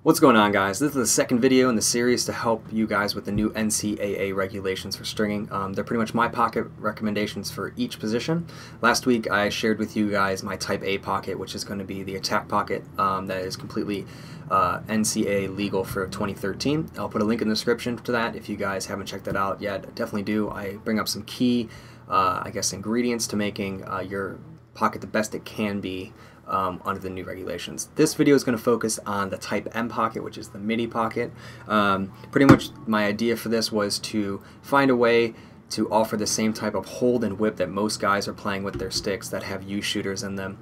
What's going on, guys? This is the second video in the series to help you guys with the new NCAA regulations for stringing. They're pretty much my pocket recommendations for each position. Last week I shared with you guys my Type A pocket, which is going to be the attack pocket that is completely NCAA legal for 2013. I'll put a link in the description to that if you guys haven't checked that out yet. Definitely do. I bring up some key, ingredients to making your pocket the best it can be under the new regulations. This video is going to focus on the Type M pocket, which is the midi pocket. Pretty much my idea for this was to find a way to offer the same type of hold and whip that most guys are playing with their sticks that have U shooters in them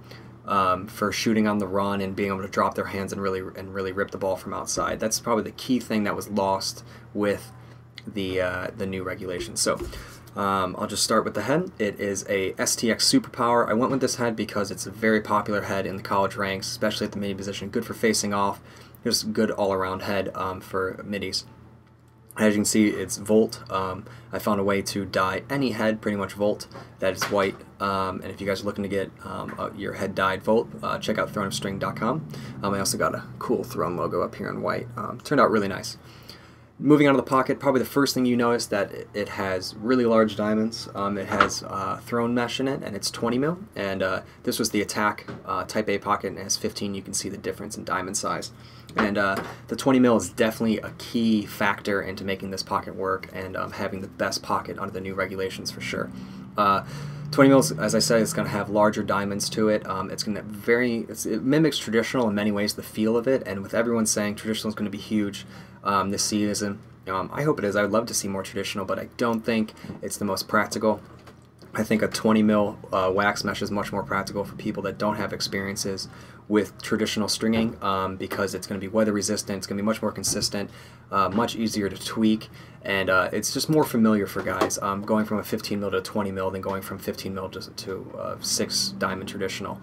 for shooting on the run and being able to drop their hands and really rip the ball from outside. That's probably the key thing that was lost with the new regulations. So I'll just start with the head. It is a STX Superpower. I went with this head because it's a very popular head in the college ranks, especially at the midi position. Good for facing off. Just good all-around head for middies. As you can see, it's Volt. I found a way to dye any head pretty much Volt that is white. And if you guys are looking to get your head dyed Volt, check out throneofstring.com. I also got a cool Throne logo up here in white. Turned out really nice. Moving on to the pocket, probably the first thing you notice that it has really large diamonds. It has throne mesh in it, and it's 20 mil. And this was the attack Type A pocket, and it has 15. You can see the difference in diamond size. And the 20 mil is definitely a key factor into making this pocket work and having the best pocket under the new regulations for sure. 20 mils, as I said, is going to have larger diamonds to it. It's going to it mimics traditional in many ways, the feel of it, and with everyone saying traditional is going to be huge this season, I hope it is. I would love to see more traditional, but I don't think it's the most practical. I think a 20 mil wax mesh is much more practical for people that don't have experiences with traditional stringing because it's going to be weather resistant, it's going to be much more consistent, much easier to tweak, and it's just more familiar for guys. Going from a 15 mil to a 20 mil than going from 15 mil to 6 diamond traditional.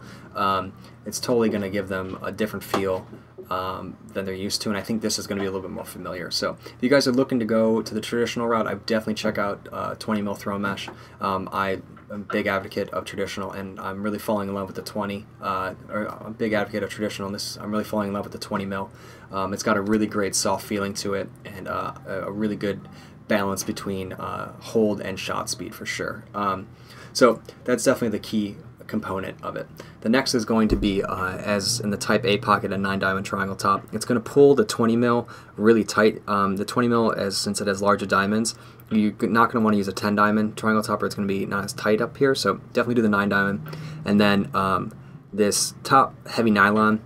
It's totally going to give them a different feel than they're used to, and I think this is going to be a little bit more familiar. So if you guys are looking to go to the traditional route, I would definitely check out 20 mil throw mesh. I'm a big advocate of traditional, and I'm really falling in love with the 20, or a big advocate of traditional, and I'm really falling in love with the 20 mil. It's got a really great soft feeling to it, and a really good balance between hold and shot speed for sure. So that's definitely the key component of it. The next is going to be, as in the Type A pocket, a 9 diamond triangle top. It's going to pull the 20 mil really tight. The 20 mil, since it has larger diamonds, you're not going to want to use a 10 diamond triangle top, or it's going to be not as tight up here. So definitely do the 9 diamond. And then this top heavy nylon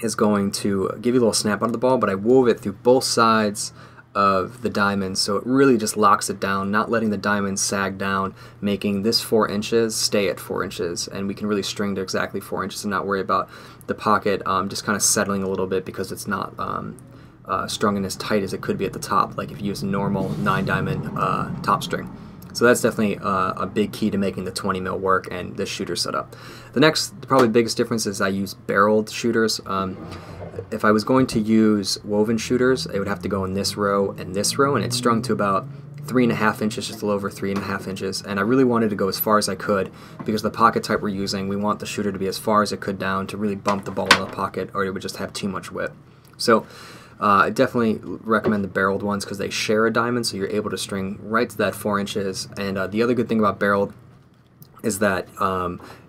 is going to give you a little snap out of the ball, but I wove it through both sides of the diamonds, so it really just locks it down, not letting the diamonds sag down, making this 4 inches stay at 4 inches, and we can really string to exactly 4 inches and not worry about the pocket just kind of settling a little bit because it's not strung in as tight as it could be at the top, like if you use a normal 9 diamond top string. So that's definitely a big key to making the 20 mil work and this shooter setup. The next, probably biggest difference is I use barreled shooters. If I was going to use woven shooters, it would have to go in this row and this row, and it's strung to about 3.5 inches, just a little over 3.5 inches. And I really wanted to go as far as I could because the pocket type we're using, we want the shooter to be as far as it could down to really bump the ball in the pocket, or it would just have too much whip. So I definitely recommend the barreled ones because they share a diamond, so you're able to string right to that 4 inches. And the other good thing about barreled is that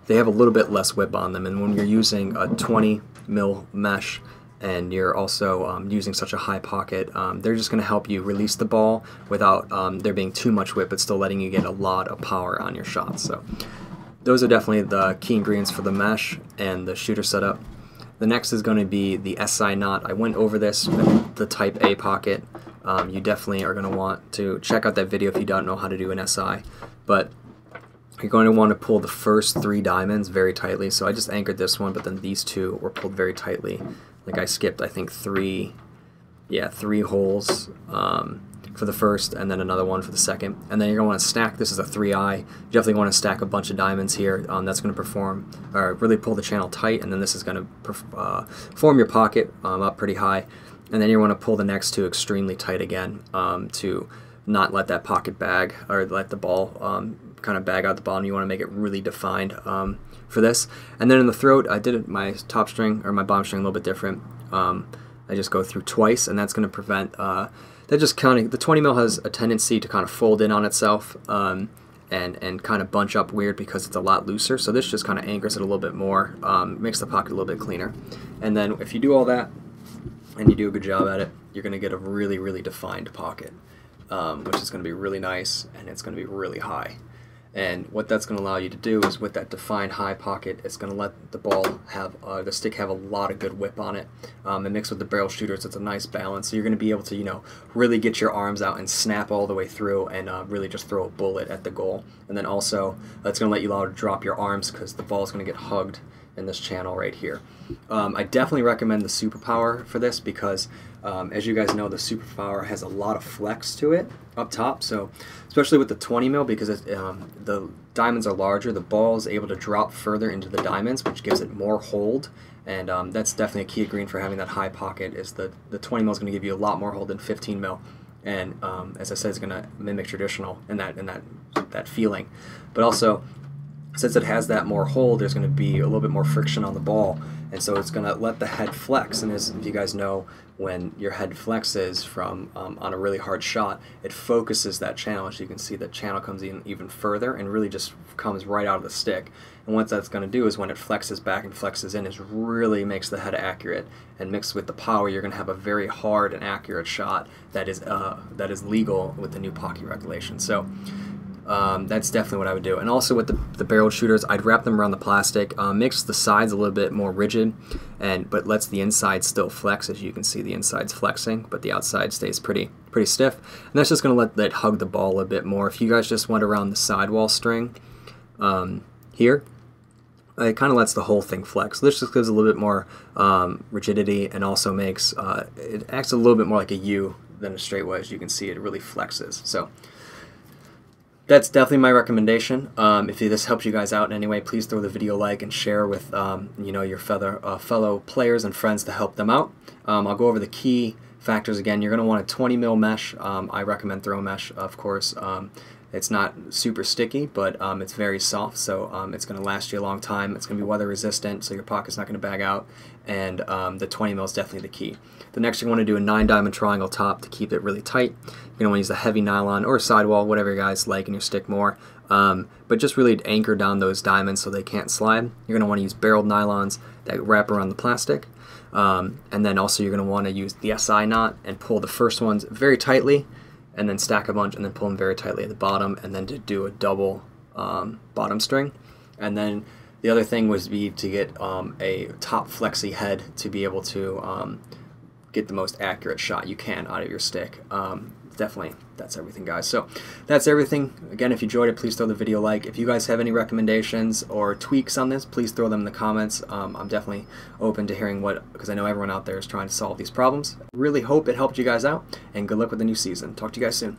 they have a little bit less whip on them, and when you're using a 20 mil mesh and you're also using such a high pocket, they're just going to help you release the ball without there being too much whip, but still letting you get a lot of power on your shots. So those are definitely the key ingredients for the mesh and the shooter setup. The next is going to be the SI knot. I went over this with the Type A pocket. You definitely are going to want to check out that video if you don't know how to do an SI, but you're going to want to pull the first 3 diamonds very tightly. So I just anchored this one, but then these 2 were pulled very tightly. Like I skipped, I think 3 holes for the first, and then another one for the second. And then you're going to want to stack. This is a 3-eye. You definitely want to stack a bunch of diamonds here. That's going to really pull the channel tight, and then this is going to form your pocket up pretty high. And then you want to pull the next 2 extremely tight again to not let that pocket bag, or let the ball kind of bag out the bottom. You want to make it really defined for this. And then in the throat, I did my top string or my bottom string a little bit different. I just go through twice, and that's going to prevent that just kind of, the 20 mil has a tendency to kind of fold in on itself and kind of bunch up weird because it's a lot looser. So this just kind of anchors it a little bit more, makes the pocket a little bit cleaner. And then if you do all that and you do a good job at it, you're going to get a really, really defined pocket, which is going to be really nice, and it's going to be really high. And what that's going to allow you to do is, with that defined high pocket, it's going to let the ball have, the stick have a lot of good whip on it. And mixed with the barrel shooters, it's a nice balance. So you're going to be able to, you know, really get your arms out and snap all the way through and really just throw a bullet at the goal. And then also, it's going to let you allow to drop your arms because the ball is going to get hugged in this channel right here. I definitely recommend the Superpower for this because, as you guys know, the Superpower has a lot of flex to it up top. So, especially with the 20 mil, because the diamonds are larger, the ball is able to drop further into the diamonds, which gives it more hold. And that's definitely a key ingredient for having that high pocket. Is the 20 mil is going to give you a lot more hold than 15 mil. And as I said, it's going to mimic traditional in that feeling, but also, since it has that more hold, there's going to be a little bit more friction on the ball, and so it's going to let the head flex. And as if you guys know, when your head flexes from on a really hard shot, it focuses that channel. As you can see, the channel comes in even further and really just comes right out of the stick. And what that's going to do is, when it flexes back and flexes in, is really makes the head accurate. And mixed with the power, you're going to have a very hard and accurate shot that is legal with the new pocket regulation. So that's definitely what I would do. And also with the barreled shooters, I'd wrap them around the plastic, makes the sides a little bit more rigid, but lets the inside still flex. As you can see, the inside's flexing, but the outside stays pretty stiff. And that's just going to let it hug the ball a bit more. If you guys just went around the sidewall string here, it kind of lets the whole thing flex. So this just gives a little bit more rigidity, and also makes it acts a little bit more like a U than a straight wedge. You can see it really flexes. So that's definitely my recommendation. If this helps you guys out in any way, please throw the video a like and share with you know, your fellow players and friends to help them out. I'll go over the key factors again. You're going to want a 20 mil mesh. I recommend throw mesh, of course. It's not super sticky, but it's very soft, so it's going to last you a long time. It's going to be weather resistant, so your pocket's not going to bag out, and the 20 mil is definitely the key. The next, you want to do a 9-diamond triangle top to keep it really tight. You're going to want to use a heavy nylon or a sidewall, whatever you guys like in your stick more, but just really anchor down those diamonds so they can't slide. You're going to want to use barreled nylons that wrap around the plastic, and then also you're going to want to use the SI knot and pull the first ones very tightly, and then stack a bunch, and then pull them very tightly at the bottom, and then to do a double bottom string. And then the other thing was to get a top flexy head to be able to get the most accurate shot you can out of your stick. Definitely, that's everything, guys. So that's everything. Again, if you enjoyed it, please throw the video a like. If you guys have any recommendations or tweaks on this, please throw them in the comments. I'm definitely open to hearing because I know everyone out there is trying to solve these problems. Really hope it helped you guys out, and good luck with the new season. Talk to you guys soon.